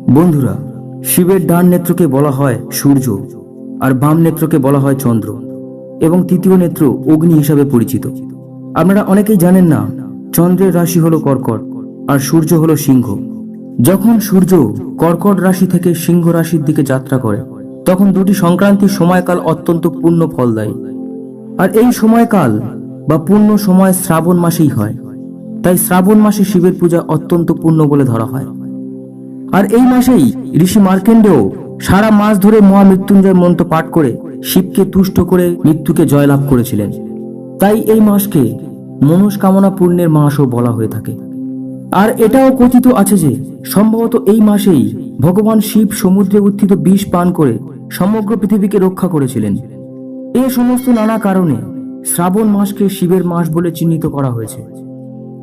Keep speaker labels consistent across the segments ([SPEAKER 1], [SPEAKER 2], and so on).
[SPEAKER 1] বন্ধুরা, শিবের ডান নেত্রকে বলা হয় সূর্য, আর বাম নেত্রকে বলা হয় চন্দ্র, এবং তৃতীয় নেত্র অগ্নি হিসাবে পরিচিত। আপনারা অনেকেই জানেন না, চন্দ্রের রাশি হলো কর্কট আর সূর্য হলো সিংহ। যখন সূর্য কর্কট রাশি থেকে সিংহ রাশির দিকে যাত্রা করে, তখন দুটি সংক্রান্তির সময়কাল অত্যন্ত পূর্ণ ফলদায়ী। আর এই সময়কাল বা পূর্ণ সময় শ্রাবণ মাসেই হয়, তাই শ্রাবণ মাসে শিবের পূজা অত্যন্ত পূর্ণ বলে ধরা হয়। আর এই মাসেই ঋষি মার্কেন্ডেয় সারা মাস ধরে মহামৃত্যুঞ্জয় মন্ত্র পাঠ করে শিবকে তুষ্ট করে মৃত্যুকে জয়লাভ করেছিলেন। তাই এই মাসকে মনস্কামনা পূর্ণের মাসও বলা হয়ে থাকে। আর এটাও কথিত আছে যে সম্ভবত এই মাসেই ভগবান শিব সমুদ্রে উত্থিত বিষ পান করে সমগ্র পৃথিবীকে রক্ষা করেছিলেন। এই সমস্ত নানা কারণে শ্রাবণ মাসকে শিবের মাস বলে চিহ্নিত করা হয়েছে।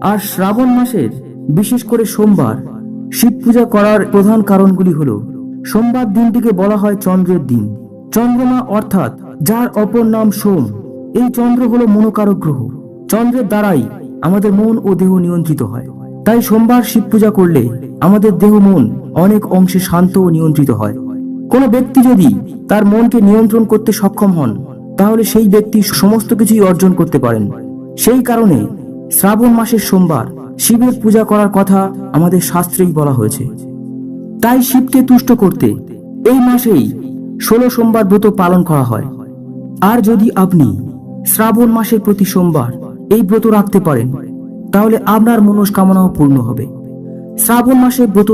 [SPEAKER 1] আর শ্রাবণ মাসের বিশেষ করে সোমবার শিব পূজা করার প্রধান কারণগুলি হলো, সোমবার দিনটিকে বলা হয় চন্দ্রের দিন। চন্দ্রমা অর্থাৎ যার অপর নাম সোম, এই চন্দ্র হলো মনোকারক গ্রহ। চন্দ্রের দ্বারাই আমাদের মন ও দেহ নিয়ন্ত্রিত হয়। তাই সোমবার শিব পূজা করলে আমাদের দেহ মন অনেক অংশে শান্ত ও নিয়ন্ত্রিত হয়। কোনো ব্যক্তি যদি তার মনকে নিয়ন্ত্রণ করতে সক্ষম হন, তাহলে সেই ব্যক্তি সমস্ত কিছুই অর্জন করতে পারেন। সেই কারণে শ্রাবণ মাসের সোমবার শিবের পূজা করার কথা আমাদের শাস্ত্রেই বলা হয়েছে। তাই শিবকে তুষ্ট করতে এই মাসেই 16 সোমবার ব্রত পালন করা হয়। আর যদি আপনি শ্রাবণ মাসের প্রতি সোমবার এই ব্রত রাখতে পারেন, তাহলে আপনার মনস্কামনাও পূর্ণ হবে। শ্রাবণ মাসে ব্রত